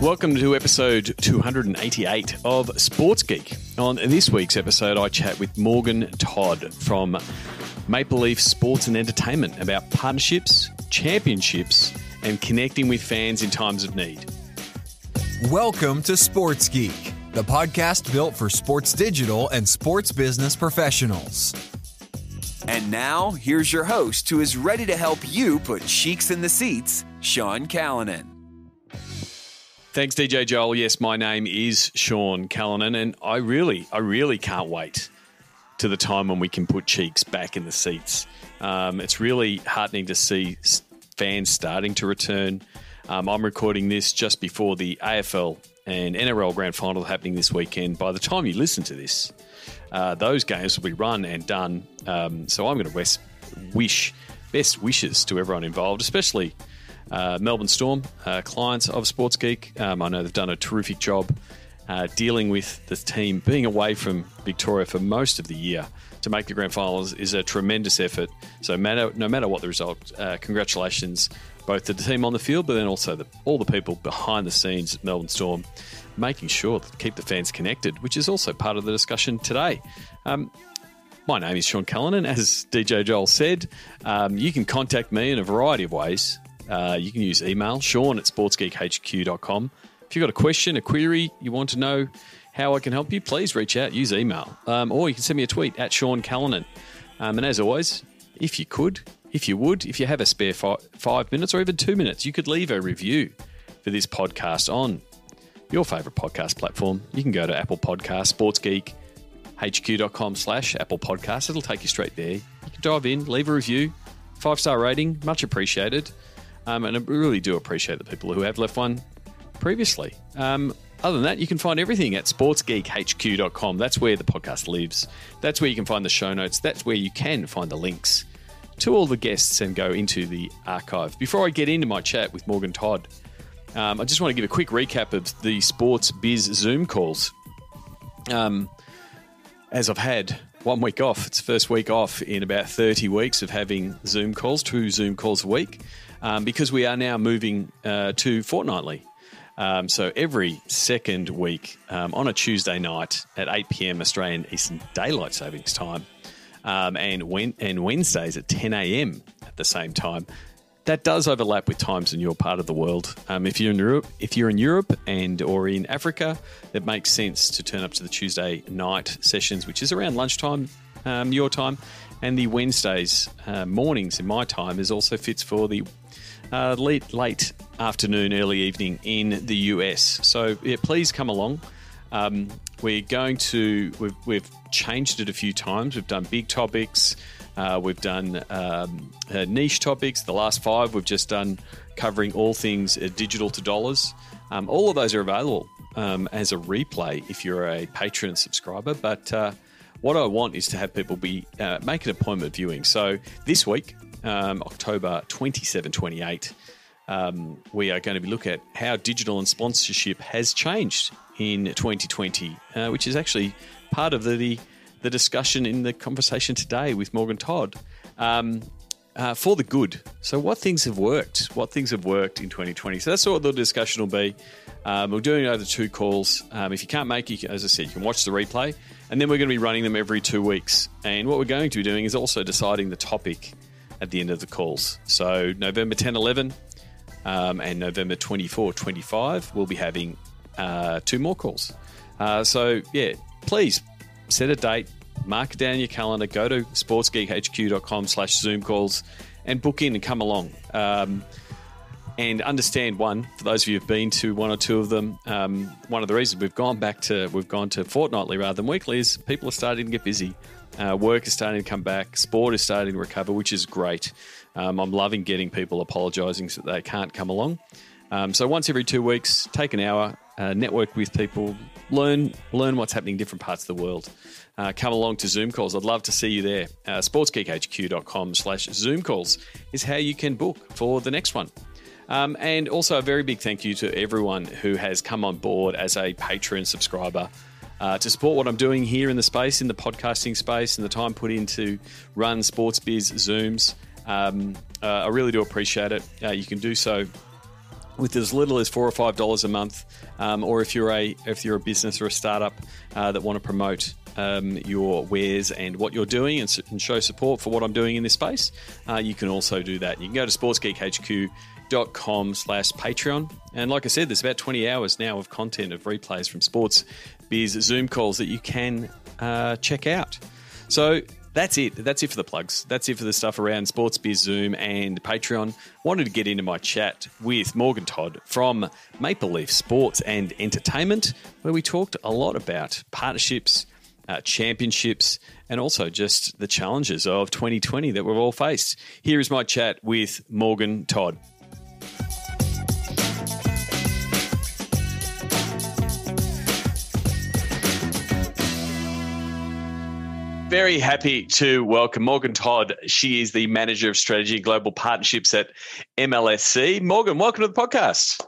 Welcome to episode 288 of Sports Geek. On this week's episode, I chat with Morgan Todd from Maple Leaf Sports and Entertainment about partnerships, championships, and connecting with fans in times of need. Welcome to Sports Geek, the podcast built for sports digital and sports business professionals. And now, here's your host who is ready to help you put cheeks in the seats, Sean Callanan. Thanks, DJ Joel. Yes, my name is Sean Callanan, and I really can't wait to the time when we can put cheeks back in the seats. It's really heartening to see fans starting to return. I'm recording this just before the AFL and NRL Grand Final happening this weekend. By the time you listen to this, those games will be run and done. So I'm going to wish best wishes to everyone involved, especially Melbourne Storm, clients of Sports Geek. I know they've done a terrific job dealing with the team. Being away from Victoria for most of the year to make the grand finals is a tremendous effort. So no matter what the result, congratulations both to the team on the field, but then also all the people behind the scenes at Melbourne Storm, making sure to keep the fans connected, which is also part of the discussion today. My name is Sean Callanan, as DJ Joel said. You can contact me in a variety of ways. You can use email, sean@sportsgeekhq.com. If you've got a question, a query, you want to know how I can help you, please reach out, use email. Or you can send me a tweet at Sean Callanan. And as always, if you have a spare 5 minutes or even 2 minutes, you could leave a review for this podcast on your favourite podcast platform. You can go to Apple Podcasts, sportsgeekhq.com/Apple Podcasts. It'll take you straight there. You can dive in, leave a review, 5-star rating, much appreciated. And I really do appreciate the people who have left one previously. Other than that, you can find everything at sportsgeekhq.com. That's where the podcast lives. That's where you can find the show notes. That's where you can find the links to all the guests and go into the archive. Before I get into my chat with Morgan Todd, I just want to give a quick recap of the Sports Biz Zoom calls. As I've had 1 week off, it's the first week off in about 30 weeks of having Zoom calls, 2 Zoom calls a week. Because we are now moving to fortnightly. So every second week on a Tuesday night at 8 p.m. Australian Eastern Daylight Savings Time and Wednesdays at 10 a.m. at the same time. That does overlap with times in your part of the world. If you're in Europe and or in Africa, it makes sense to turn up to the Tuesday night sessions, which is around lunchtime, your time. And the Wednesdays mornings in my time is also fits for the late afternoon, early evening in the US. So yeah, please come along. We've changed it a few times. We've done big topics. We've done niche topics. The last 5 we've just done covering all things digital to dollars. All of those are available as a replay if you're a Patreon subscriber. But what I want is to have people make an appointment viewing. So this week, October 27, 28, we are going to be looking at how digital and sponsorship has changed in 2020, which is actually part of the discussion in the conversation today with Morgan Todd, for the good. So what things have worked? What things have worked in 2020? So that's what the discussion will be. We're doing it over 2 calls. If you can't make it, as I said, you can watch the replay, and then we're going to be running them every 2 weeks. And what we're going to be doing is also deciding the topic at the end of the calls. So November 10, 11 and November 24, 25, we'll be having 2 more calls. So yeah, please set a date, mark it down in your calendar, go to sportsgeekhq.com/Zoom calls and book in and come along. And understand, for those of you who've been to 1 or 2 of them, one of the reasons we've gone to fortnightly rather than weekly is people are starting to get busy. Work is starting to come back. Sport is starting to recover, which is great. I'm loving getting people apologising that they can't come along. So once every 2 weeks, take an hour, network with people, learn what's happening in different parts of the world. Come along to Zoom calls. I'd love to see you there. sportsgeekhq.com/Zoom calls is how you can book for the next one. And also a very big thank you to everyone who has come on board as a Patreon subscriber to support what I'm doing here in the space, in the podcasting space, and the time put in to run Sports Biz Zooms. I really do appreciate it. You can do so with as little as $4 or $5 a month, or if you're a business or a startup that want to promote your wares and what you're doing and show support for what I'm doing in this space, you can also do that. You can go to sportsgeekhq.com/Patreon. And like I said, there's about 20 hours now of content of replays from Sports Biz Zoom calls that you can check out. So that's it. That's it for the plugs. That's it for the stuff around Sports Biz Zoom and Patreon. Wanted to get into my chat with Morgan Todd from Maple Leaf Sports and Entertainment, where we talked a lot about partnerships, championships, and also just the challenges of 2020 that we've all faced. Here is my chat with Morgan Todd. Very happy to welcome Morgan Todd. She is the Manager of Strategy and Global Partnerships at MLSE. Morgan, welcome to the podcast.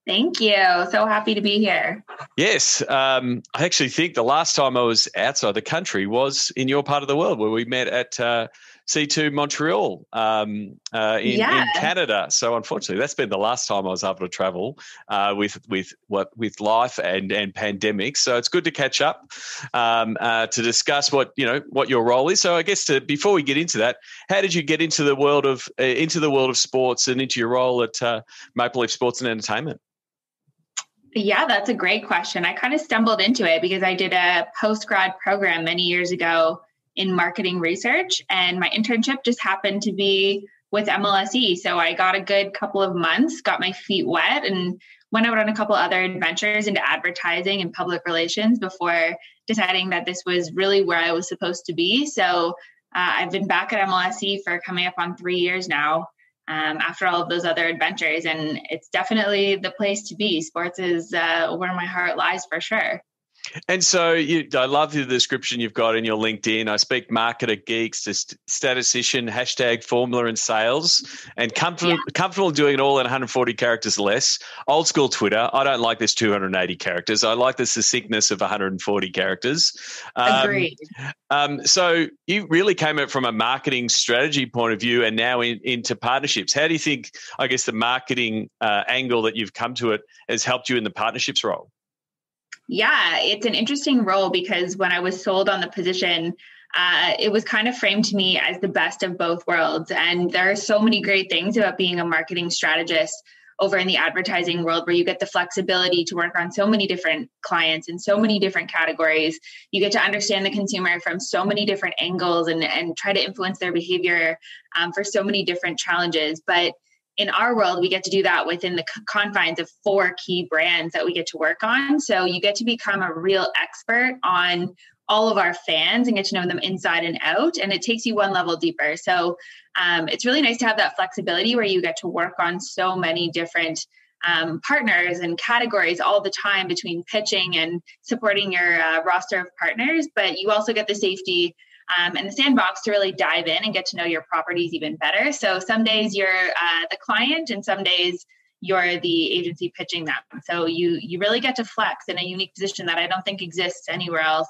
Thank you. So happy to be here. Yes. I actually think the last time I was outside the country was in your part of the world, where we met at C2 Montreal in Canada. So unfortunately, that's been the last time I was able to travel with life and pandemic. So it's good to catch up to discuss what your role is. So I guess before we get into that, how did you get into the world of sports and into your role at Maple Leaf Sports and Entertainment? Yeah, that's a great question. I kind of stumbled into it because I did a post-grad program many years ago in marketing research, and my internship just happened to be with MLSE. So I got a good couple of months, got my feet wet, and went out on a couple other adventures into advertising and public relations before deciding that this was really where I was supposed to be. So I've been back at MLSE for coming up on 3 years now. After all of those other adventures, and it's definitely the place to be. Sports is where my heart lies for sure. And so I love the description you've got in your LinkedIn. I speak marketer geeks to statistician, #formula and sales, and comfortable doing it all in 140 characters less. Old school Twitter. I don't like this 280 characters. I like the succinctness of 140 characters. Agreed. So you really came at it from a marketing strategy point of view and now into partnerships. How do you think, I guess, the marketing angle that you've come to it has helped you in the partnerships role? Yeah, it's an interesting role because when I was sold on the position, it was kind of framed to me as the best of both worlds. And there are so many great things about being a marketing strategist over in the advertising world, where you get the flexibility to work on so many different clients in so many different categories. You get to understand the consumer from so many different angles and try to influence their behavior for so many different challenges. But in our world, we get to do that within the confines of 4 key brands that we get to work on. So you get to become a real expert on all of our fans and get to know them inside and out. And it takes you one level deeper. So it's really nice to have that flexibility where you get to work on so many different partners and categories all the time between pitching and supporting your roster of partners. But you also get the safety and the sandbox to really dive in and get to know your properties even better. So some days you're the client and some days you're the agency pitching them. So you really get to flex in a unique position that I don't think exists anywhere else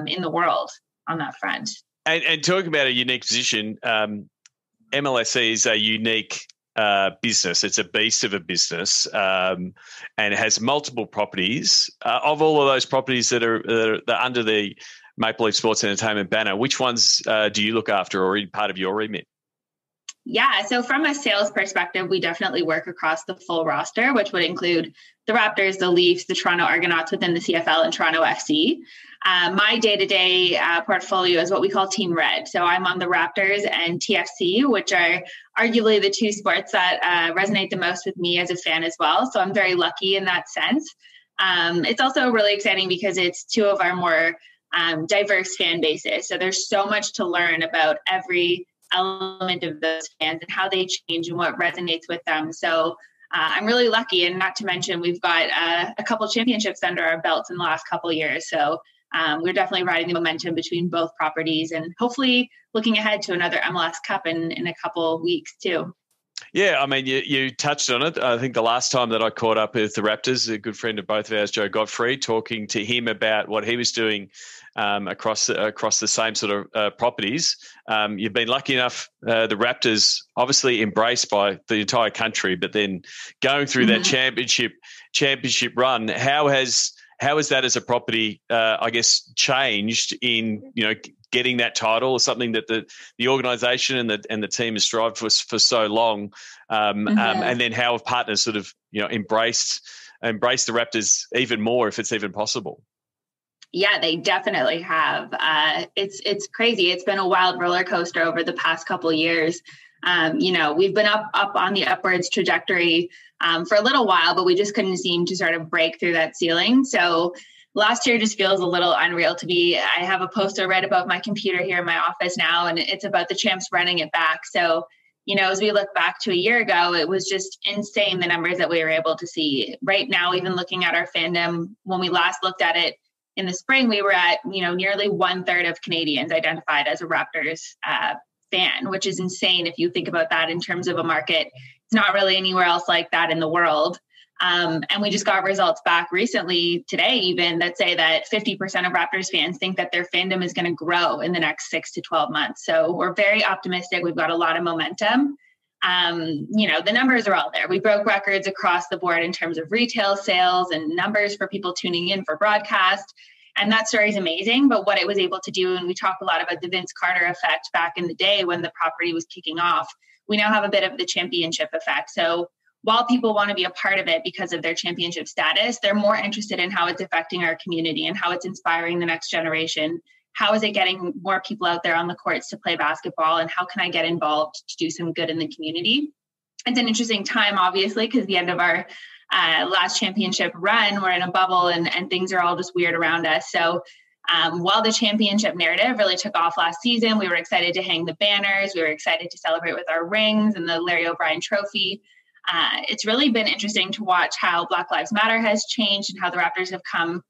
in the world on that front. And talking about a unique position, MLSE is a unique business. It's a beast of a business, and it has multiple properties. Of all of those properties that are under the Maple Leaf Sports and Entertainment banner, which ones do you look after or are part of your remit? Yeah, so from a sales perspective, we definitely work across the full roster, which would include the Raptors, the Leafs, the Toronto Argonauts within the CFL, and Toronto FC. My day-to-day portfolio is what we call Team Red. So I'm on the Raptors and TFC, which are arguably the 2 sports that resonate the most with me as a fan as well. So I'm very lucky in that sense. It's also really exciting because it's 2 of our more diverse fan bases. So there's so much to learn about every element of those fans and how they change and what resonates with them. So I'm really lucky, and not to mention we've got a couple championships under our belts in the last couple of years. So we're definitely riding the momentum between both properties and hopefully looking ahead to another MLS Cup in a couple weeks too. Yeah, I mean, you touched on it. I think the last time that I caught up with the Raptors, a good friend of both of ours, Joe Godfrey, talking to him about what he was doing across the same sort of properties. You've been lucky enough, the Raptors, obviously embraced by the entire country, but then going through that championship run, how has that as a property, I guess, changed in getting that title, or something that the organisation and the team has strived for so long, and then how have partners sort of embraced the Raptors even more, if it's even possible? Yeah, they definitely have. It's crazy. It's been a wild roller coaster over the past couple of years. We've been up on the upwards trajectory for a little while, but we just couldn't seem to sort of break through that ceiling. So last year just feels a little unreal to me. I have a poster right above my computer here in my office now, and it's about the champs running it back. So, as we look back to a year ago, it was just insane, the numbers that we were able to see. Right now, even looking at our fandom, when we last looked at it in the spring, we were at, nearly 1/3 of Canadians identified as a Raptors fan, which is insane if you think about that in terms of a market. It's not really anywhere else like that in the world. And we just got results back recently today, even, that say that 50% of Raptors fans think that their fandom is going to grow in the next 6 to 12 months. So we're very optimistic. We've got a lot of momentum. The numbers are all there. We broke records across the board in terms of retail sales and numbers for people tuning in for broadcast. And that story is amazing. But what it was able to do, and we talk a lot about the Vince Carter effect back in the day when the property was kicking off, we now have a bit of the championship effect. So while people want to be a part of it because of their championship status, they're more interested in how it's affecting our community and how it's inspiring the next generation. How is it getting more people out there on the courts to play basketball, and how can I get involved to do some good in the community? It's an interesting time, obviously, because the end of our last championship run, we're in a bubble and things are all just weird around us. So while the championship narrative really took off last season, we were excited to hang the banners. We were excited to celebrate with our rings and the Larry O'Brien trophy. It's really been interesting to watch how Black Lives Matter has changed and how the Raptors have come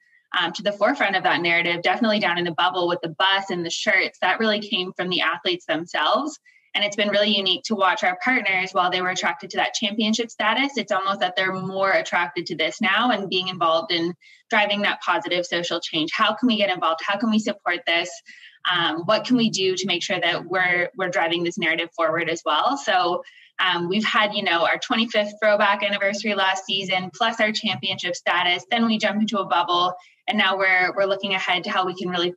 to the forefront of that narrative, definitely down in the bubble with the bus and the shirts. That really came from the athletes themselves. And it's been really unique to watch our partners, while they were attracted to that championship status, it's almost that they're more attracted to this now and being involved in driving that positive social change. How can we get involved? How can we support this? What can we do to make sure that we're driving this narrative forward as well? So we've had, our 25th throwback anniversary last season, plus our championship status. Then we jump into a bubble, and now we're looking ahead to how we can really,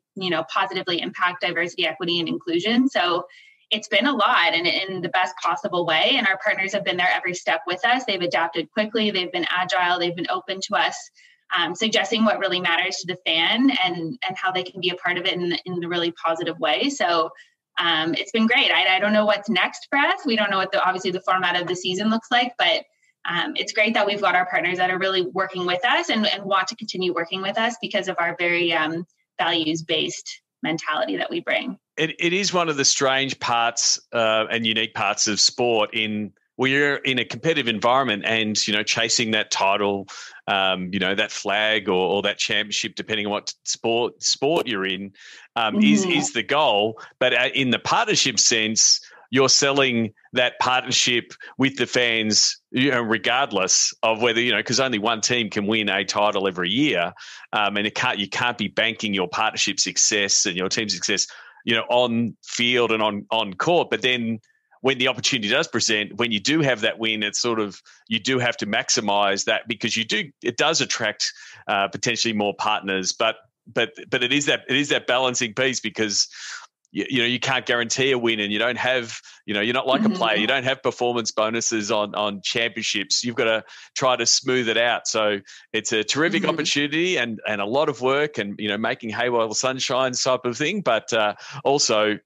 positively impact diversity, equity, and inclusion. So it's been a lot, and in the best possible way. And our partners have been there every step with us. They've adapted quickly. They've been agile. They've been open to us, suggesting what really matters to the fan and how they can be a part of it in the really positive way. So it's been great. I don't know what's next for us. We don't know what obviously the format of the season looks like, but it's great that we've got our partners that are really working with us and want to continue working with us because of our very values-based mentality that we bring. It is one of the strange parts and unique parts of sport we're in a competitive environment, and, chasing that title, that flag or that championship, depending on what sport you're in, is the goal. But in the partnership sense, you're selling that partnership with the fans, regardless of whether, because only one team can win a title every year. And you can't be banking your partnership success and your team success, on field and on court. But then when the opportunity does present, when you do have that win, it's sort of, you do have to maximize that, because it does attract potentially more partners. But it is that balancing piece, because you can't guarantee a win, and you don't have, you're not like a player. You don't have performance bonuses on championships. You've got to try to smooth it out. So it's a terrific opportunity and a lot of work, and, making hay while the sun shines type of thing. But also,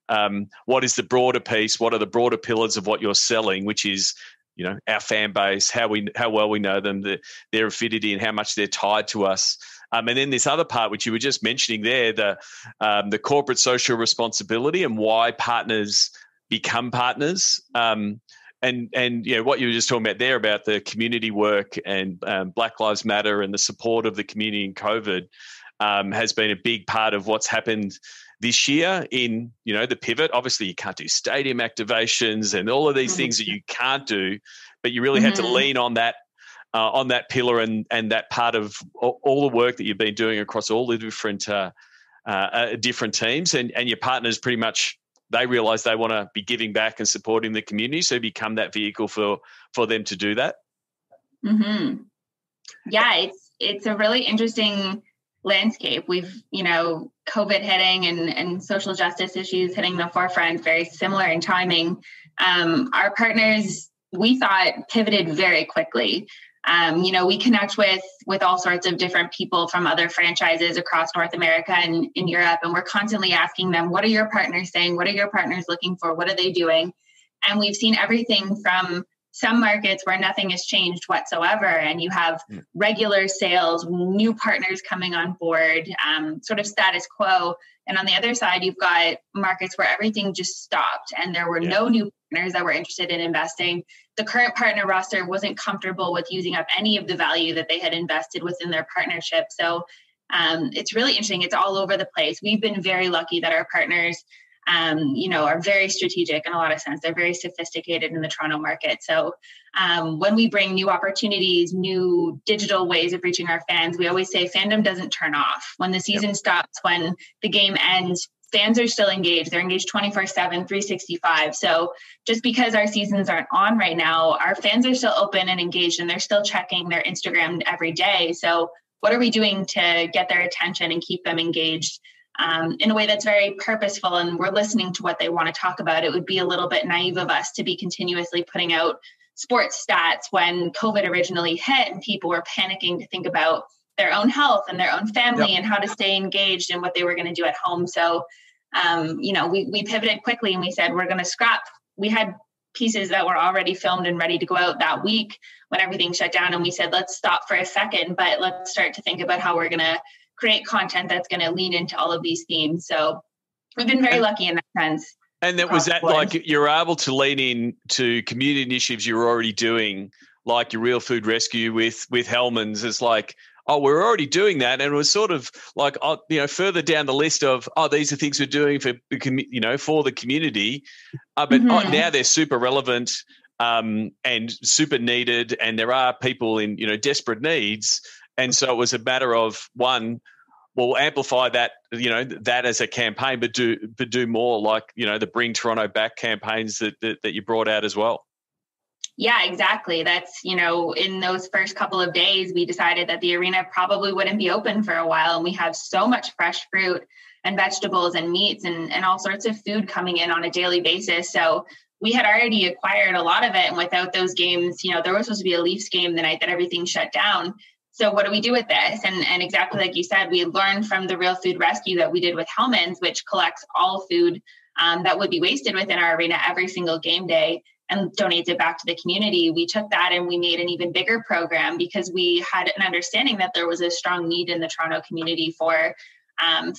what is the broader piece? What are the broader pillars of what you're selling, which is, our fan base, how well we know them, their affinity, and how much they're tied to us. And then this other part, which you were just mentioning there, the corporate social responsibility and why partners become partners. And what you were just talking about there about the community work and Black Lives Matter and the support of the community in COVID has been a big part of what's happened this year in, the pivot. Obviously, you can't do stadium activations and all of these things that you can't do, but you really had to lean on that pillar and that part of all the work that you've been doing across all the different teams, and your partners pretty much, they realize they want to be giving back and supporting the community, so become that vehicle for them to do that. Yeah, it's a really interesting landscape. We've, COVID hitting and social justice issues hitting the forefront, very similar in timing. Our partners, we thought, pivoted very quickly. We connect with all sorts of different people from other franchises across North America and in Europe, and we're constantly asking them, what are your partners saying? What are your partners looking for? What are they doing? And we've seen everything from some markets where nothing has changed whatsoever, and you have regular sales, new partners coming on board, sort of status quo. And on the other side, you've got markets where everything just stopped and there were no new partners that were interested in investing. The current partner roster wasn't comfortable with using up any of the value that they had invested within their partnership. So it's really interesting. It's all over the place. We've been very lucky that our partners are very strategic in a lot of sense. They're very sophisticated in the Toronto market. So when we bring new opportunities, new digital ways of reaching our fans, we always say fandom doesn't turn off. When the season stops, when the game ends, fans are still engaged. They're engaged 24/7, 365. So just because our seasons aren't on right now, our fans are still open and engaged, and they're still checking their Instagram every day. So what are we doing to get their attention and keep them engaged in a way that's very purposeful, and we're listening to what they want to talk about? It would be a little bit naive of us to be continuously putting out sports stats when COVID originally hit and people were panicking to think about their own health and their own family and how to stay engaged and what they were going to do at home. So, we pivoted quickly and we said, we're going to scrap. We had pieces that were already filmed and ready to go out that week when everything shut down. And we said, let's stop for a second, but let's start to think about how we're going to create content that's going to lean into all of these themes. So we've been very lucky in that sense. And that was that, like, you're able to lean in to community initiatives you're already doing, like your Real Food Rescue with Hellmann's. It's like, oh, we're already doing that. And it was sort of like, further down the list of, these are things we're doing for the community. But now they're super relevant and super needed. And there are people in, desperate needs. And so it was a matter of, one, we'll amplify that, that as a campaign, but do more, like, the Bring Toronto Back campaigns that you brought out as well. Yeah, exactly. That's, in those first couple of days, we decided that the arena probably wouldn't be open for a while. And we have so much fresh fruit and vegetables and meats and all sorts of food coming in on a daily basis. So we had already acquired a lot of it. And without those games, there was supposed to be a Leafs game the night that everything shut down. So what do we do with this? And exactly like you said, we learned from the Real Food Rescue that we did with Hellmann's, which collects all food that would be wasted within our arena every single game day and donates it back to the community. We took that and we made an even bigger program because we had an understanding that there was a strong need in the Toronto community for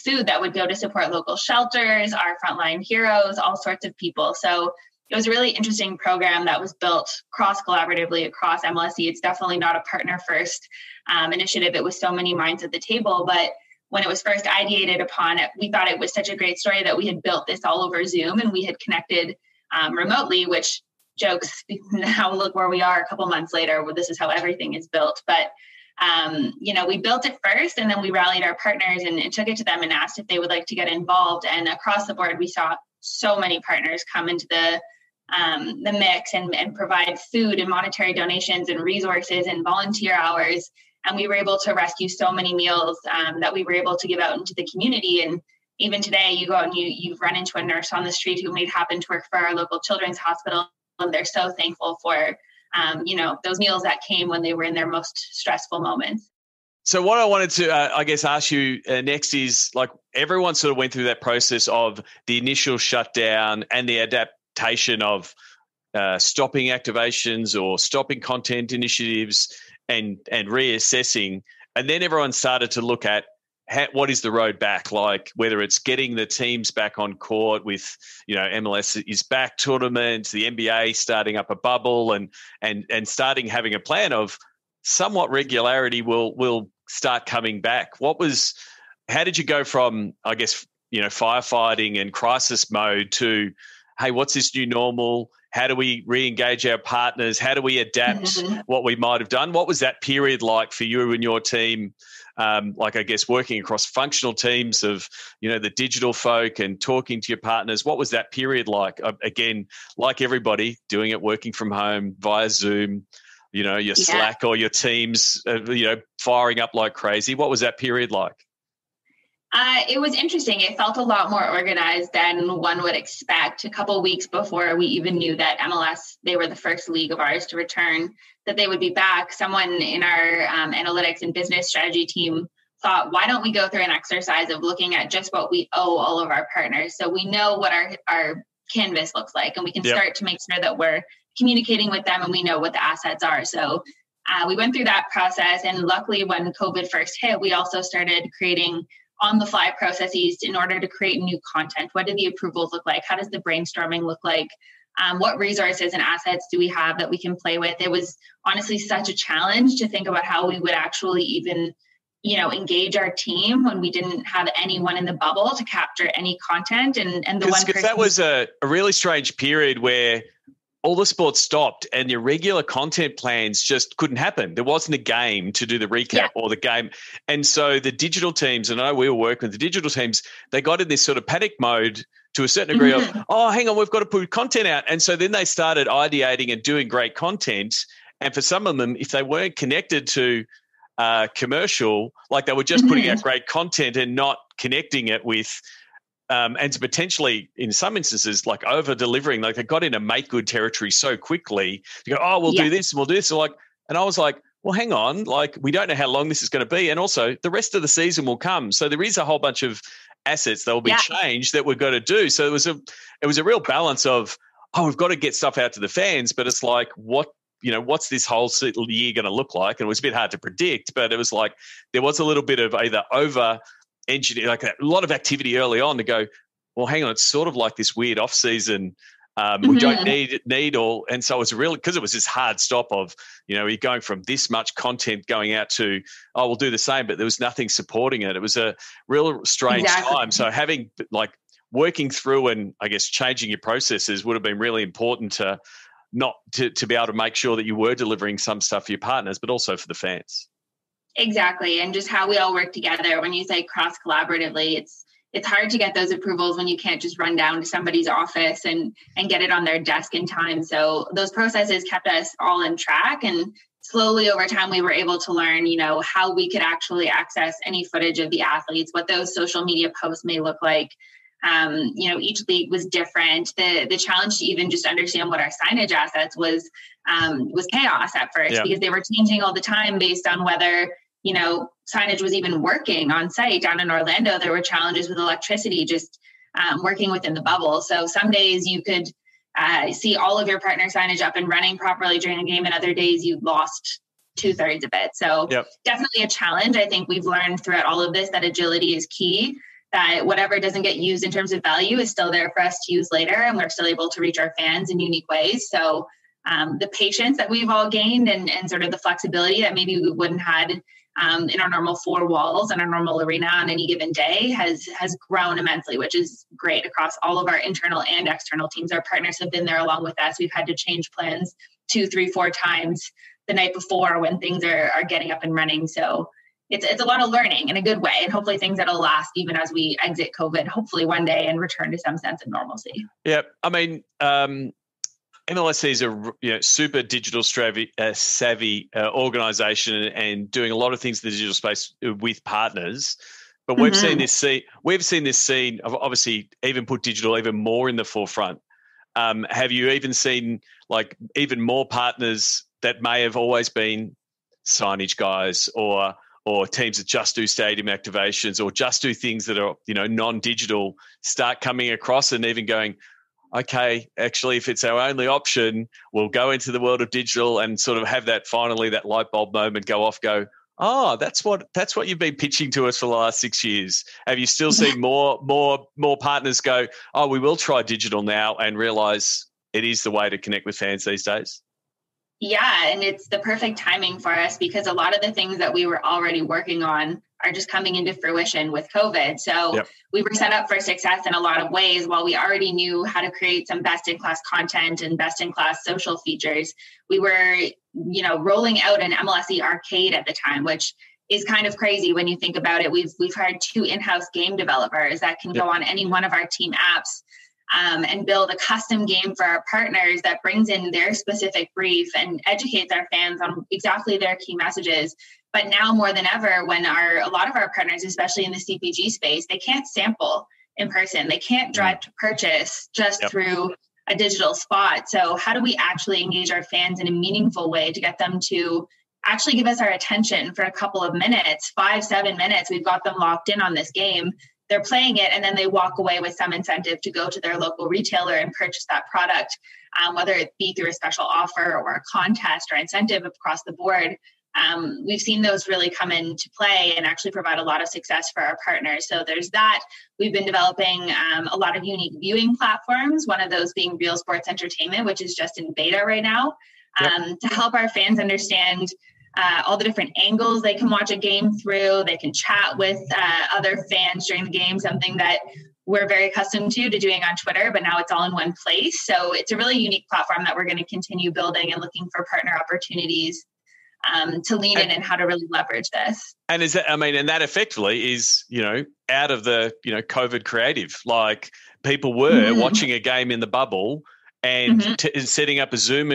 food that would go to support local shelters, our frontline heroes, all sorts of people. So it was a really interesting program that was built cross-collaboratively across MLSE. It's definitely not a partner-first initiative. It was so many minds at the table. But when it was first ideated upon, we thought it was such a great story that we had built this all over Zoom and we had connected remotely, which jokes, now look where we are a couple months later, where this is how everything is built. But, we built it first and then we rallied our partners and took it to them and asked if they would like to get involved. And across the board, we saw so many partners come into the mix and provide food and monetary donations and resources and volunteer hours. And we were able to rescue so many meals that we were able to give out into the community. And even today, you go out and you run into a nurse on the street who made happen to work for our local children's hospital. And they're so thankful for, those meals that came when they were in their most stressful moments. So what I wanted to, ask you next is, like, everyone sort of went through that process of the initial shutdown and the adaptation of stopping activations or stopping content initiatives and reassessing. And then everyone started to look at what is the road back, like whether it's getting the teams back on court with, MLS is back tournament, the NBA starting up a bubble and starting having a plan of somewhat regularity will start coming back. How did you go from, firefighting and crisis mode to, hey, what's this new normal? How do we re-engage our partners? How do we adapt what we might have done? What was that period like for you and your team? I guess working across functional teams of, the digital folk and talking to your partners. What was that period like? Again, like everybody, doing it working from home via Zoom, your Slack or your Teams, firing up like crazy. What was that period like? It was interesting. It felt a lot more organized than one would expect. A couple of weeks before we even knew that MLS, they were the first league of ours to return, that they would be back. Someone in our analytics and business strategy team thought, why don't we go through an exercise of looking at just what we owe all of our partners, so we know what our canvas looks like, and we can start to make sure that we're communicating with them and we know what the assets are. So we went through that process, and luckily when COVID first hit, we also started creating on-the-fly processes in order to create new content. What do the approvals look like? How does the brainstorming look like? What resources and assets do we have that we can play with? It was honestly such a challenge to think about how we would actually even, engage our team when we didn't have anyone in the bubble to capture any content. And the one person, that was a really strange period where all the sports stopped and your regular content plans just couldn't happen. There wasn't a game to do the recap or the game. And so the digital teams, and I know we were working with the digital teams, they got in this sort of panic mode to a certain degree of, hang on, we've got to put content out. And so then they started ideating and doing great content. And for some of them, if they weren't connected to commercial, like they were just putting out great content and not connecting it with and potentially, in some instances, like over delivering, like they got into make good territory so quickly. You go, we'll do this and we'll do this. And I was like, well, hang on, like we don't know how long this is going to be, and also the rest of the season will come. So there is a whole bunch of assets that will be changed that we've got to do. So it was a real balance of, we've got to get stuff out to the fans, but it's like what's this whole year going to look like? And it was a bit hard to predict, but it was like there was a little bit of either over engineer, like a lot of activity early on to go, well, hang on, it's sort of like this weird off season. We don't need all. And so it's really, because it was this hard stop of, you're going from this much content going out to, we'll do the same, but there was nothing supporting it. It was a real strange time. So having working through and I guess changing your processes would have been really important to be able to make sure that you were delivering some stuff for your partners, but also for the fans. Exactly. And just how we all work together. When you say cross collaboratively, it's hard to get those approvals when you can't just run down to somebody's office and get it on their desk in time. So those processes kept us all in track, and slowly over time, we were able to learn, how we could actually access any footage of the athletes, what those social media posts may look like. Each league was different. The challenge to even just understand what our signage assets was chaos at first, because they were changing all the time based on whether, signage was even working on site. Down in Orlando, there were challenges with electricity just working within the bubble. So some days you could see all of your partner signage up and running properly during a game, and other days you lost 2/3 of it. So definitely a challenge. I think we've learned throughout all of this that agility is key, that whatever doesn't get used in terms of value is still there for us to use later, and we're still able to reach our fans in unique ways. So the patience that we've all gained and sort of the flexibility that maybe we wouldn't had in our normal four walls and our normal arena on any given day has grown immensely, which is great across all of our internal and external teams. Our partners have been there along with us. We've had to change plans 2, 3, 4 times the night before when things are getting up and running. So it's a lot of learning in a good way, and hopefully things that'll last even as we exit COVID, hopefully one day, and return to some sense of normalcy. Yeah. I mean, MLSE is a super digital savvy organization and doing a lot of things in the digital space with partners. But we've seen this scene of obviously even put digital even more in the forefront. Have you even seen like even more partners that may have always been signage guys or teams that just do stadium activations or just do things that are, non-digital start coming across and even going, okay, actually, if it's our only option, we'll go into the world of digital and sort of have that finally that light bulb moment go off, that's what you've been pitching to us for the last 6 years. Have you still seen more partners go, we will try digital now and realize it is the way to connect with fans these days? Yeah, and it's the perfect timing for us because a lot of the things that we were already working on are just coming into fruition with COVID. So we were set up for success in a lot of ways. While we already knew how to create some best-in-class content and best-in-class social features, we were, rolling out an MLSE arcade at the time, which is kind of crazy when you think about it. We've hired 2 in-house game developers that can go on any one of our team apps and build a custom game for our partners that brings in their specific brief and educates our fans on exactly their key messages. But now more than ever, when a lot of our partners, especially in the CPG space, they can't sample in person. They can't drive to purchase just through a digital spot. So how do we actually engage our fans in a meaningful way to get them to actually give us our attention for a couple of minutes, 5-7 minutes? We've got them locked in on this game. They're playing it, and then they walk away with some incentive to go to their local retailer and purchase that product, whether it be through a special offer or a contest or incentive across the board. We've seen those really come into play and actually provide a lot of success for our partners. So there's that. We've been developing a lot of unique viewing platforms, one of those being Real Sports Entertainment, which is just in beta right now, to help our fans understand all the different angles they can watch a game through. They can chat with other fans during the game, something that we're very accustomed to doing on Twitter, but now it's all in one place. So it's a really unique platform that we're going to continue building and looking for partner opportunities to lean in and how to really leverage this. And is that, and that effectively is, out of the, COVID creative, like people were watching a game in the bubble and setting up a Zoom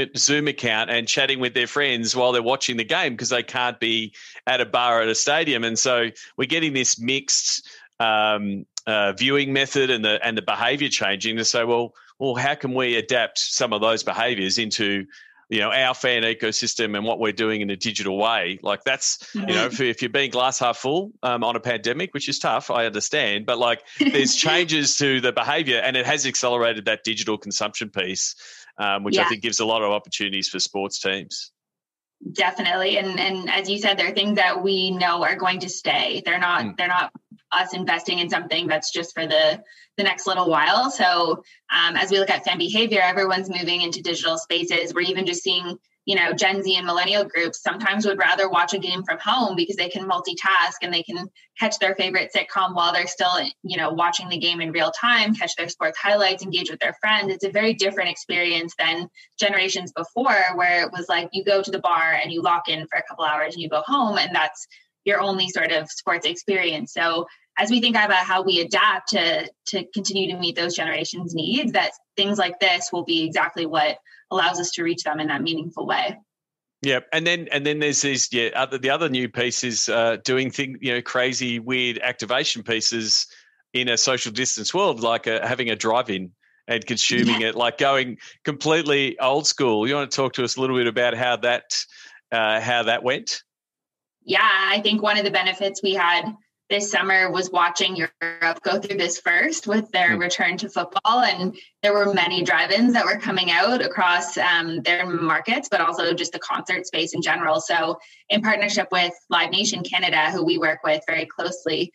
account and chatting with their friends while they're watching the game because they can't be at a bar at a stadium. And so we're getting this mixed viewing method and the behavior changing to say, well, how can we adapt some of those behaviors into our fan ecosystem and what we're doing in a digital way? Like that's, if you're being glass half full on a pandemic, which is tough, I understand, but like there's changes to the behavior and it has accelerated that digital consumption piece, which I think gives a lot of opportunities for sports teams. Definitely. And as you said, there are things that we know are going to stay. They're not us investing in something that's just for the next little while. So as we look at fan behavior, everyone's moving into digital spaces. We're even just seeing, Gen Z and millennial groups sometimes would rather watch a game from home because they can multitask and they can catch their favorite sitcom while they're still, watching the game in real time, catch their sports highlights, engage with their friends. It's a very different experience than generations before, where it was like you go to the bar and you lock in for a couple hours and you go home, and that's your only sort of sports experience. So as we think about how we adapt to continue to meet those generations' needs, that things like this will be exactly what allows us to reach them in that meaningful way. Yeah, and then there's these the other new piece is doing crazy weird activation pieces in a social distance world, like having a drive-in and consuming it, like going completely old school. You want to talk to us a little bit about how that went? Yeah, I think one of the benefits we had this summer was watching Europe go through this first with their return to football. And there were many drive-ins that were coming out across their markets, but also just the concert space in general. So in partnership with Live Nation Canada, who we work with very closely,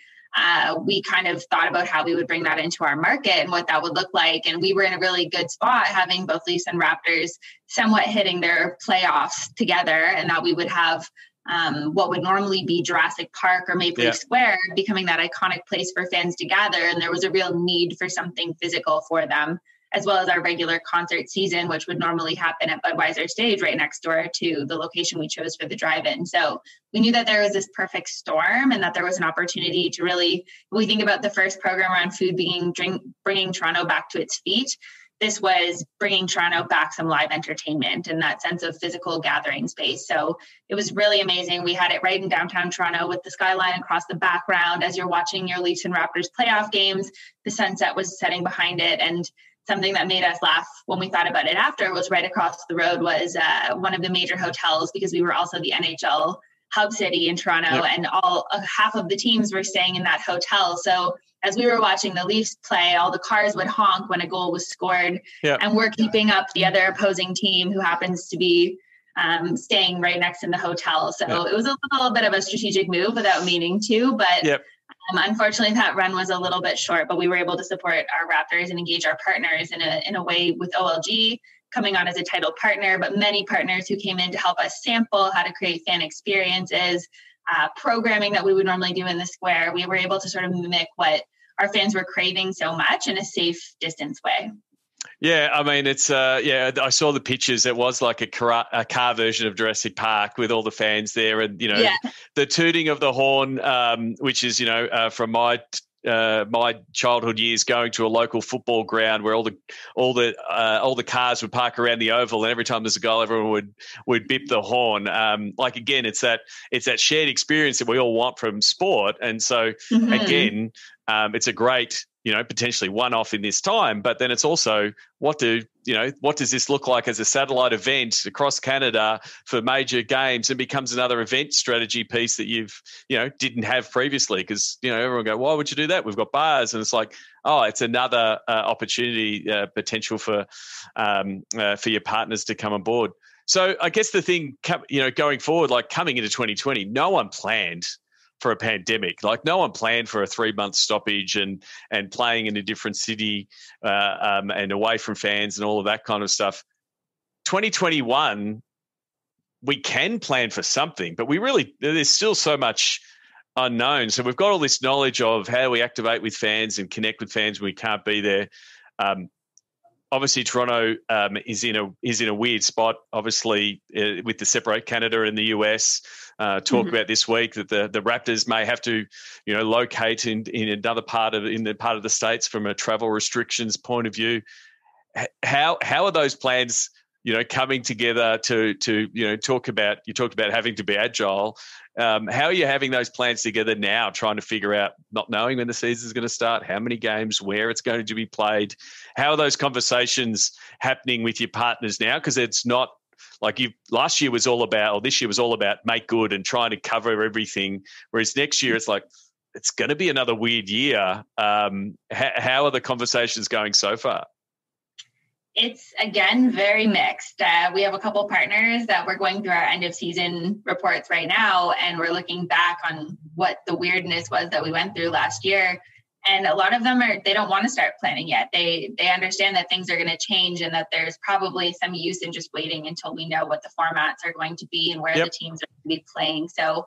we kind of thought about how we would bring that into our market and what that would look like. And we were in a really good spot having both Leafs and Raptors somewhat hitting their playoffs together, and that we would have what would normally be Jurassic Park or Maple Leaf Square becoming that iconic place for fans to gather. And there was a real need for something physical for them, as well as our regular concert season, which would normally happen at Budweiser Stage right next door to the location we chose for the drive-in. So we knew that there was this perfect storm and that there was an opportunity to really, when we think about the first program around food bringing Toronto back to its feet, this was bringing Toronto back some live entertainment and that sense of physical gathering space. So it was really amazing. We had it right in downtown Toronto with the skyline across the background. As you're watching your Leafs and Raptors playoff games, the sunset was setting behind it. And something that made us laugh when we thought about it after was right across the road was one of the major hotels, because we were also the NHL hub city in Toronto, and half of the teams were staying in that hotel. So as we were watching the Leafs play, all the cars would honk when a goal was scored, and we're keeping up the other opposing team who happens to be staying right next in the hotel. So it was a little bit of a strategic move without meaning to, but unfortunately that run was a little bit short, but we were able to support our Raptors and engage our partners in a way with OLG coming on as a title partner, but many partners who came in to help us sample how to create fan experiences, programming that we would normally do in the square. We were able to sort of mimic what our fans were craving so much in a safe distance way. Yeah, I mean, it's I saw the pictures. It was like a car version of Jurassic Park with all the fans there, and the tooting of the horn, which is from my childhood years, going to a local football ground where all the cars would park around the oval, and every time there's a goal, everyone would bip the horn. Again, it's that shared experience that we all want from sport, and so again, it's a great potentially one-off in this time, but then it's also what does this look like as a satellite event across Canada for major games, and becomes another event strategy piece that you've didn't have previously, because everyone go, why would you do that? We've got bars, and it's like, oh, it's another opportunity potential for your partners to come on board. So I guess the thing going forward, like coming into 2020, no one planned for a pandemic. Like no one planned for a 3-month stoppage and playing in a different city and away from fans and all of that kind of stuff. 2021, we can plan for something, but there's still so much unknown. So we've got all this knowledge of how we activate with fans and connect with fans when we can't be there. Obviously, Toronto is in a weird spot. Obviously, with the separate Canada and the US, talk about this week that the Raptors may have to, locate in another part of the states from a travel restrictions point of view. How are those plans, coming together to talk about? You talked about having to be agile. How are you having those plans together now, trying to figure out, not knowing when the season is going to start, how many games, where it's going to be played? How are those conversations happening with your partners now? Because it's not like this year was all about make good and trying to cover everything. Whereas next year it's like, it's going to be another weird year. How are the conversations going so far? It's, again, very mixed. We have a couple partners that we're going through our end of season reports right now, and we're looking back on what the weirdness was that we went through last year. And a lot of them they don't want to start planning yet. They understand that things are going to change, and that there's probably some use in just waiting until we know what the formats are going to be and where the teams are going to be playing. So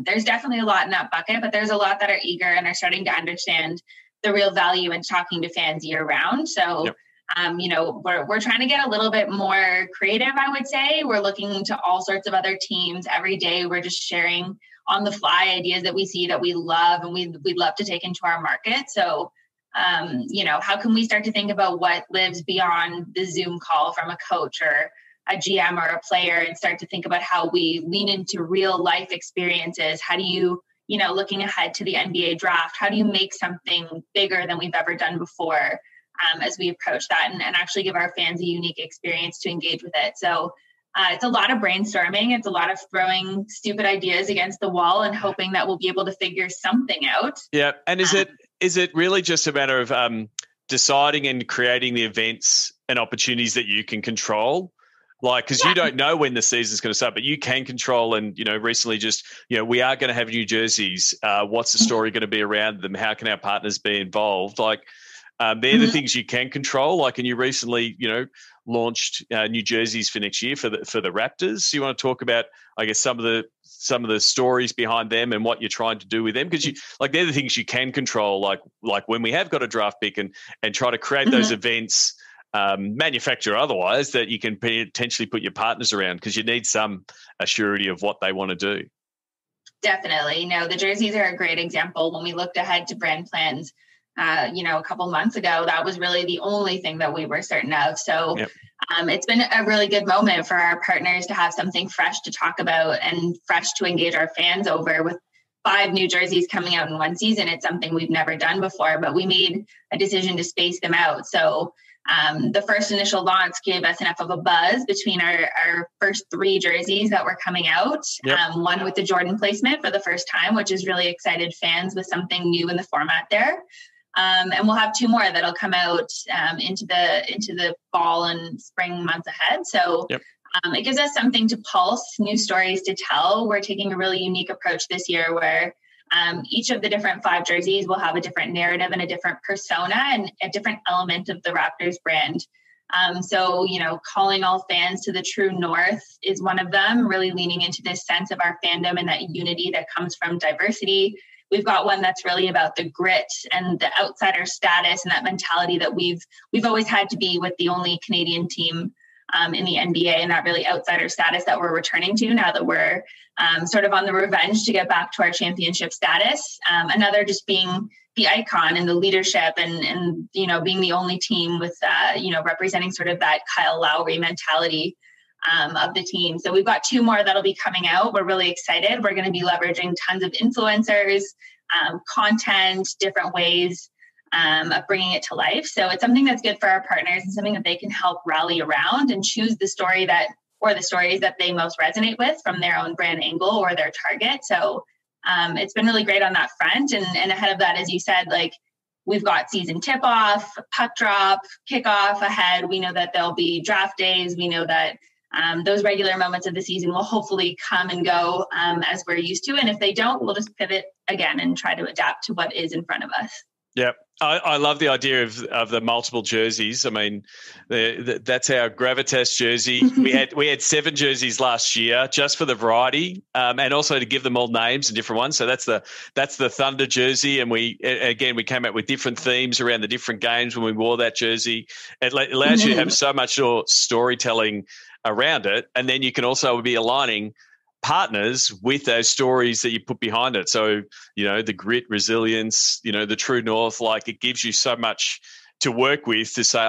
there's definitely a lot in that bucket, but there's a lot that are eager and are starting to understand the real value in talking to fans year round. So we're trying to get a little bit more creative, I would say. We're looking to all sorts of other teams every day. We're just sharing on the fly ideas that we see that we love and we'd love to take into our market. So, how can we start to think about what lives beyond the Zoom call from a coach or a GM or a player, and start to think about how we lean into real life experiences? How do you, looking ahead to the NBA draft, how do you make something bigger than we've ever done before? As we approach that and actually give our fans a unique experience to engage with it. So it's a lot of brainstorming. It's a lot of throwing stupid ideas against the wall and hoping that we'll be able to figure something out. Yeah. And is it really just a matter of deciding and creating the events and opportunities that you can control? Like, because you don't know when the season's going to start, but you can control. And, recently we are going to have new jerseys. What's the story going to be around them? How can our partners be involved? Like, they're the things you can control. Like, and you recently, launched new jerseys for next year for the Raptors. So you want to talk about, I guess, some of the stories behind them and what you're trying to do with them, because they're the things you can control. Like when we have got a draft pick and try to create those events, manufacture otherwise, that you can potentially put your partners around, because you need some assurity of what they want to do. Definitely. No, the jerseys are a great example. When we looked ahead to brand plans, a couple months ago, that was really the only thing that we were certain of. So it's been a really good moment for our partners to have something fresh to talk about and fresh to engage our fans over. With 5 new jerseys coming out in one season, it's something we've never done before, but we made a decision to space them out. So the first initial launch gave us enough of a buzz between our first 3 jerseys that were coming out. One with the Jordan placement for the first time, which has really excited fans with something new in the format there. And we'll have 2 more that'll come out into the fall and spring months ahead. So it gives us something to pulse, new stories to tell. We're taking a really unique approach this year where each of the different 5 jerseys will have a different narrative and a different persona and a different element of the Raptors brand. So, calling all fans to the true north is one of them, really leaning into this sense of our fandom and that unity that comes from diversity. We've got one that's really about the grit and the outsider status and that mentality that we've always had to be with the only Canadian team in the NBA, and that really outsider status that we're returning to now that we're sort of on the revenge to get back to our championship status. Another just being the icon and the leadership and being the only team with, representing sort of that Kyle Lowry mentality of the team. So we've got 2 more that'll be coming out. We're really excited. We're going to be leveraging tons of influencers, content, different ways of bringing it to life. So it's something that's good for our partners and something that they can help rally around and choose the story or the stories that they most resonate with from their own brand angle or their target. So it's been really great on that front. And ahead of that, as you said, we've got season tip-off, puck drop, kickoff ahead. We know that there'll be draft days. We know that those regular moments of the season will hopefully come and go as we're used to. And if they don't, we'll just pivot again and try to adapt to what is in front of us. Yep. I love the idea of the multiple jerseys. I mean, that's our gravitas jersey. We had 7 jerseys last year just for the variety, and also to give them all names and different ones. So that's the Thunder jersey, and we came out with different themes around the different games when we wore that jersey. It allows you to have so much more storytelling around it, and then you can also be aligning partners with those stories that you put behind it. So, the grit, resilience, the true north, it gives you so much to work with to say,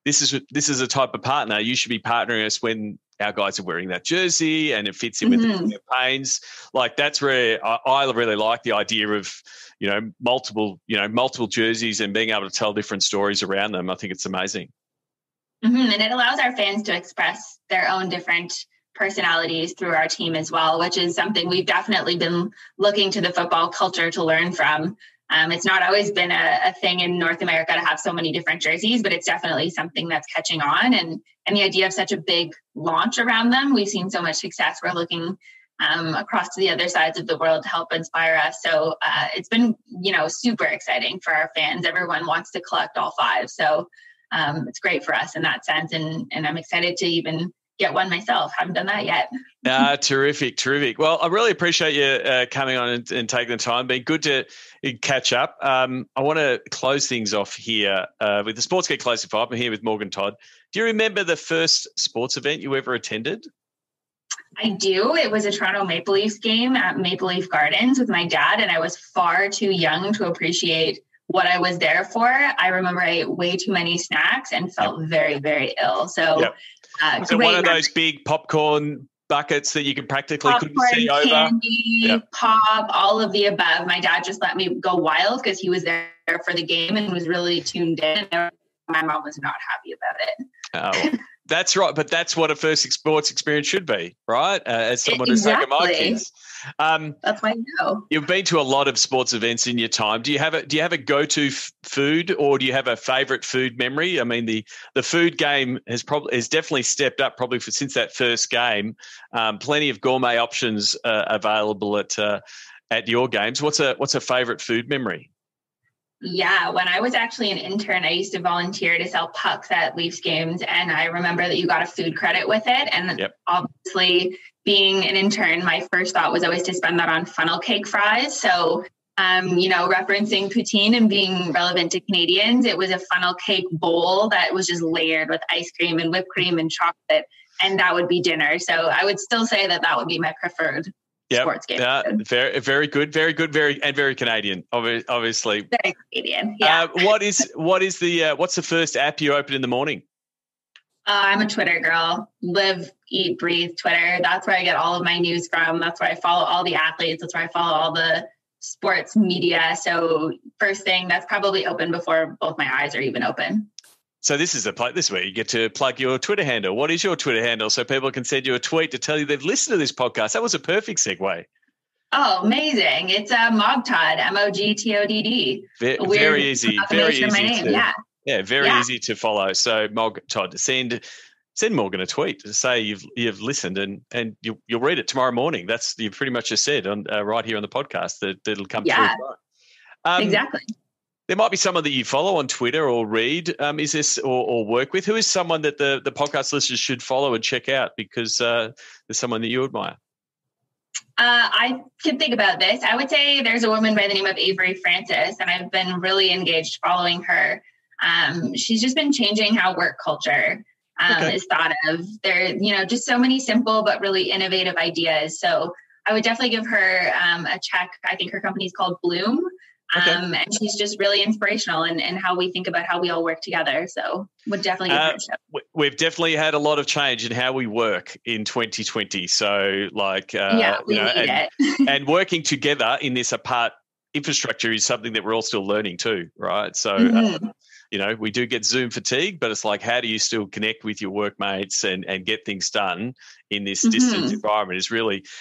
this is a type of partner. You should be partnering us when our guys are wearing that jersey and it fits in with the campaigns. That's where I really like the idea of, multiple jerseys and being able to tell different stories around them. I think it's amazing. And it allows our fans to express their own different personalities through our team as well, which is something we've definitely been looking to the football culture to learn from. It's not always been a thing in North America to have so many different jerseys, but it's definitely something that's catching on. And the idea of such a big launch around them, we've seen so much success. We're looking across to the other sides of the world to help inspire us. So it's been, super exciting for our fans. Everyone wants to collect all 5. So it's great for us in that sense. And I'm excited to even get one myself. Haven't done that yet. Terrific. Well, I really appreciate you coming on and taking the time. Been good to catch up. I want to close things off here with the Sports Geek Classified. I'm here with Morgan Todd. Do you remember the first sports event you ever attended? I do. It was a Toronto Maple Leafs game at Maple Leaf Gardens with my dad, and I was far too young to appreciate what I was there for. I remember I ate way too many snacks and felt very, very ill. So, so one of those big popcorn buckets that you can practically couldn't see over. Candy, pop, all of the above. My dad just let me go wild because he was there for the game and was really tuned in. And my mom was not happy about it. That's right, but that's what a first sports experience should be, right? As someone who's taken my kids. That's why I know. You've been to a lot of sports events in your time. Do you have a go-to food, or do you have a favourite food memory? I mean, the food game has definitely stepped up since that first game. Plenty of gourmet options available at your games. What's a favourite food memory? Yeah, when I was actually an intern, I used to volunteer to sell pucks at Leafs games, and I remember that you got a food credit with it. And obviously, being an intern, my first thought was always to spend that on funnel cake fries. So, referencing poutine and being relevant to Canadians, it was a funnel cake bowl that was just layered with ice cream and whipped cream and chocolate, and that would be dinner. So I would still say that would be my preferred sports game. Very good, very Canadian, obviously. Very Canadian. Yeah. What's the first app you open in the morning? I'm a Twitter girl. Live, eat, breathe Twitter. That's where I get all of my news from. That's where I follow all the athletes. That's where I follow all the sports media. So first thing, that's probably open before both my eyes are even open. So this is where you get to plug your Twitter handle. What is your Twitter handle so people can send you a tweet to tell you they've listened to this podcast? That was a perfect segue. Oh, amazing. It's Mogtodd, MOGTODD. Very easy. Very easy. Very Yeah. easy to follow. So Mogtodd, send Morgan a tweet to say you've listened and you'll read it tomorrow morning. That's you pretty much just said on right here on the podcast that it'll come through. Exactly. There might be someone that you follow on Twitter or read. Is this or work with? Who is someone that the podcast listeners should follow and check out because there's someone that you admire? I can think about this. I would say there's a woman by the name of Avery Francis, and I've been really engaged following her. She's just been changing how work culture is thought of. There, just so many simple but really innovative ideas. So I would definitely give her a check. I think her company is called Bloom. And she's just really inspirational in how we think about how we all work together. So would definitely give her a shout. We've definitely had a lot of change in how we work in 2020. So we need it. And working together in this apart infrastructure is something that we're all still learning too, right? So, we do get Zoom fatigue, but it's like, how do you still connect with your workmates and get things done in this distance environment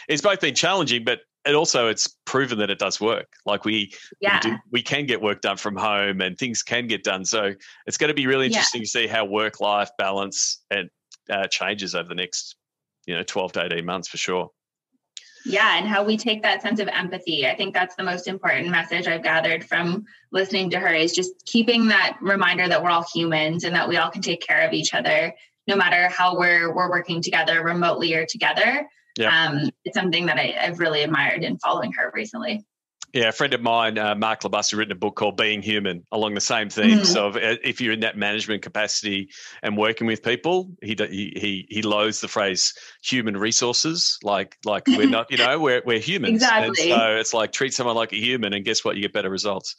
it's both been challenging, but it's proven that it does work. Like we can get work done from home and things can get done. So it's going to be really interesting to see how work-life balance and changes over the next, 12 to 18 months for sure. Yeah, and how we take that sense of empathy. I think that's the most important message I've gathered from listening to her is just keeping that reminder that we're all humans and that we all can take care of each other, no matter how we're working together, remotely or together. Yeah. It's something that I've really admired in following her recently. Yeah, a friend of mine, Mark Labus, has written a book called Being Human along the same themes of if you're in that management capacity and working with people, he loathes the phrase human resources. Like we're not, we're humans. Exactly. And so it's like treat someone like a human and guess what? You get better results.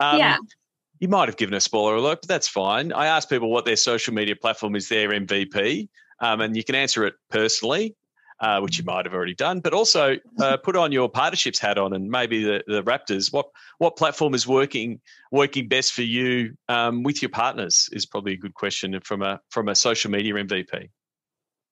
You might have given a spoiler alert, but that's fine. I asked people what their social media platform is their MVP, and you can answer it personally. Which you might have already done, but also put on your partnerships hat on and maybe the Raptors. What platform is working best for you with your partners is probably a good question from a social media MVP.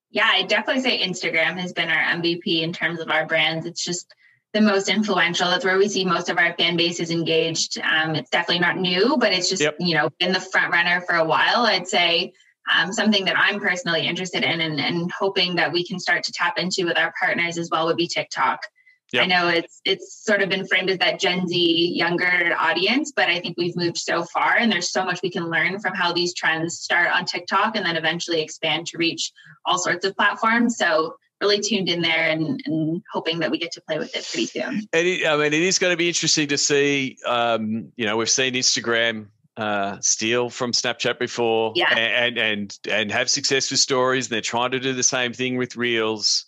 Yeah, I'd definitely say Instagram has been our MVP in terms of our brands. It's just the most influential. That's where we see most of our fan base is engaged. It's definitely not new, but it's just, been the front runner for a while. I'd say something that I'm personally interested in and hoping that we can start to tap into with our partners as well would be TikTok. Yep. I know it's sort of been framed as that Gen Z younger audience, but I think we've moved so far and there's so much we can learn from how these trends start on TikTok and then eventually expand to reach all sorts of platforms. So really tuned in there and hoping that we get to play with it pretty soon. It is going to be interesting to see, we've seen Instagram steal from Snapchat before and have success with stories. And they're trying to do the same thing with Reels.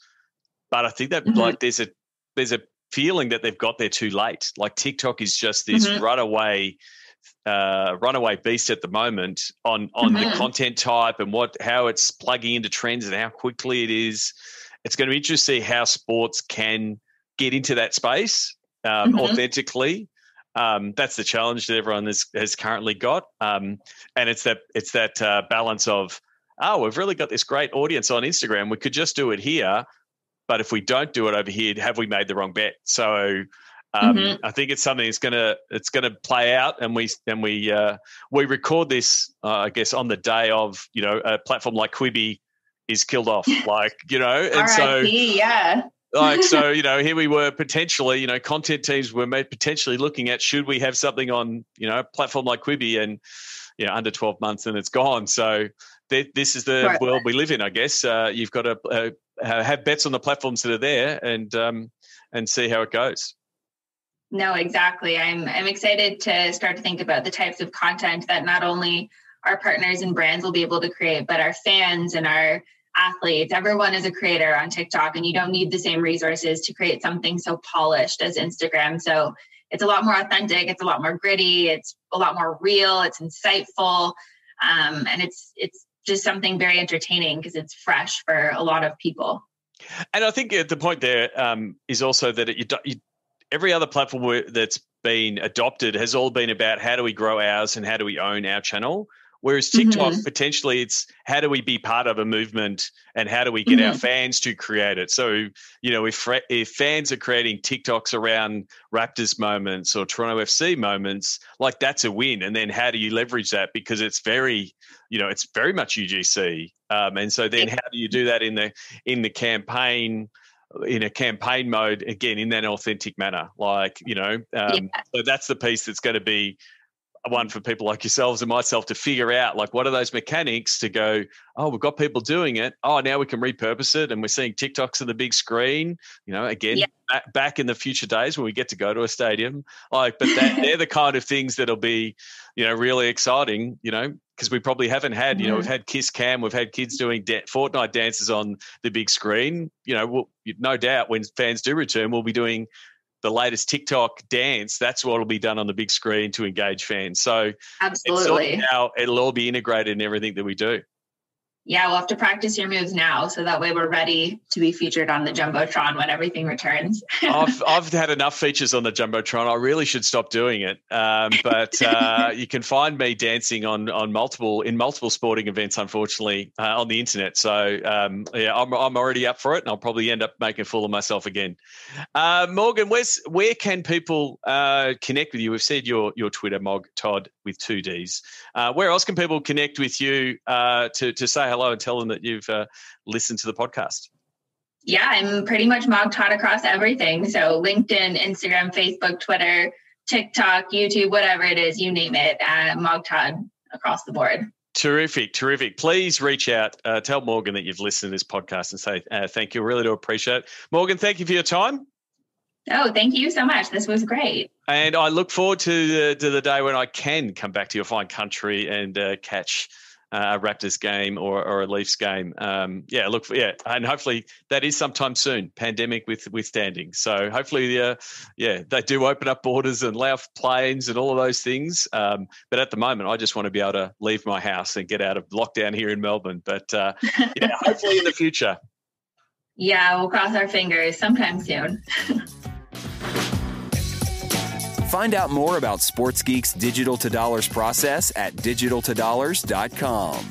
But I think that there's a feeling that they've got there too late. Like TikTok is just this runaway beast at the moment on the content type and how it's plugging into trends and how quickly it is. It's going to be interesting to see how sports can get into that space authentically. That's the challenge that everyone has currently got, and it's that balance of we've really got this great audience on Instagram. We could just do it here, but if we don't do it over here, have we made the wrong bet? So I think it's something it's gonna play out, and we record this I guess on the day of a platform like Quibi is killed off, and R.I.P., so here we were potentially, content teams were potentially looking at should we have something on, a platform like Quibi and, under 12 months and it's gone. So this is the world we live in, I guess. You've got to have bets on the platforms that are there and see how it goes. No, exactly. I'm excited to start to think about the types of content that not only our partners and brands will be able to create, but our fans and our athletes. Everyone is a creator on TikTok, and you don't need the same resources to create something so polished as Instagram. So it's a lot more authentic. It's a lot more gritty. It's a lot more real. It's insightful. And it's just something very entertaining because it's fresh for a lot of people. And I think the point there is also that every other platform that's been adopted has all been about how do we grow ours and how do we own our channel. Whereas TikTok, potentially it's how do we be part of a movement and how do we get our fans to create it? So, if fans are creating TikToks around Raptors moments or Toronto FC moments, like that's a win. And then how do you leverage that? Because it's very, it's very much UGC. And so then how do you do that in the campaign, in a campaign mode, again, in that authentic manner? So that's the piece that's going to be, one for people like yourselves and myself to figure out, like, what are those mechanics to go, oh, we've got people doing it. Oh, now we can repurpose it. And we're seeing TikToks on the big screen, again, back in the future days when we get to go to a stadium. But they're the kind of things that'll be, really exciting, because we probably haven't had, we've had Kiss Cam, we've had kids doing Fortnite dances on the big screen. No doubt when fans do return, we'll be doing the latest TikTok dance. That's what will be done on the big screen to engage fans. So absolutely, it'll all be integrated in everything that we do. Yeah, we'll have to practice your moves now, so that way we're ready to be featured on the Jumbotron when everything returns. I've had enough features on the Jumbotron. I really should stop doing it. But you can find me dancing in multiple sporting events, unfortunately, on the internet. So I'm already up for it, and I'll probably end up making a fool of myself again. Morgan, where can people connect with you? We've said your Twitter, Todd with 2 Ds. Where else can people connect with you to say hello and tell them that you've listened to the podcast? Yeah, I'm pretty much Todd across everything. So LinkedIn, Instagram, Facebook, Twitter, TikTok, YouTube, whatever it is, you name it, Todd across the board. Terrific. Please reach out, tell Morgan that you've listened to this podcast and say thank you. Really do appreciate it. Morgan, thank you for your time. Oh, thank you so much. This was great. And I look forward to the day when I can come back to your fine country and catch a Raptors game or a Leafs game. And hopefully that is sometime soon, pandemic withstanding. So hopefully, they do open up borders and allow planes and all of those things. But at the moment, I just want to be able to leave my house and get out of lockdown here in Melbourne. But hopefully in the future. Yeah, we'll cross our fingers sometime soon. Find out more about Sports Geek's Digital to Dollars process at digitaltodollars.com.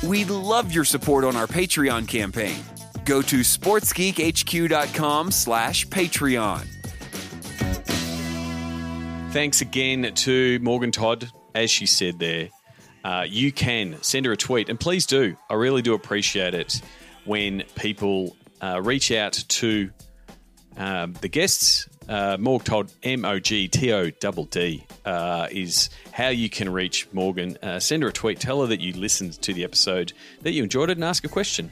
We'd love your support on our Patreon campaign. Go to sportsgeekhq.com/Patreon. Thanks again to Morgan Todd. As she said there, you can send her a tweet, and please do. I really do appreciate it when people reach out to the guests. Morg Todd, MOGTODD, is how you can reach Morgan. Send her a tweet. Tell her that you listened to the episode, that you enjoyed it, and ask a question.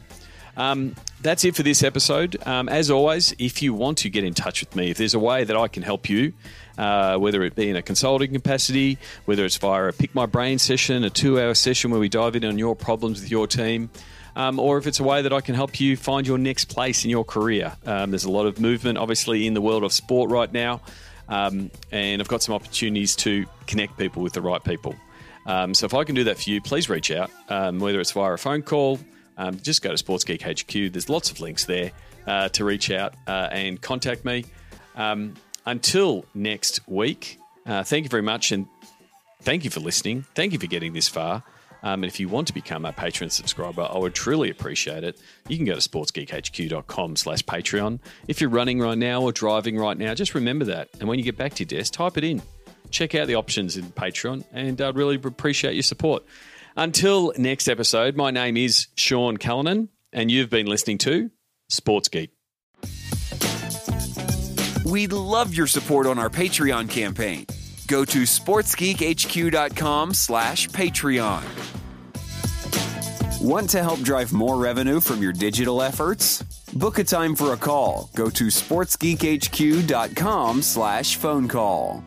That's it for this episode. As always, if you want to get in touch with me, if there's a way that I can help you, whether it be in a consulting capacity, whether it's via a Pick My Brain session, a 2-hour session where we dive in on your problems with your team, or if it's a way that I can help you find your next place in your career. There's a lot of movement, obviously, in the world of sport right now, and I've got some opportunities to connect people with the right people. So if I can do that for you, please reach out, whether it's via a phone call. Just go to Sports Geek HQ. There's lots of links there to reach out and contact me. Until next week, thank you very much, and thank you for listening. Thank you for getting this far. And if you want to become a Patreon subscriber, I would truly appreciate it. You can go to sportsgeekhq.com/Patreon. If you're running right now or driving right now, just remember that. And when you get back to your desk, type it in. Check out the options in Patreon, and I'd really appreciate your support. Until next episode, my name is Sean Callanan, and you've been listening to Sports Geek. We'd love your support on our Patreon campaign. Go to sportsgeekhq.com/Patreon. Want to help drive more revenue from your digital efforts? Book a time for a call. Go to sportsgeekhq.com/phone call.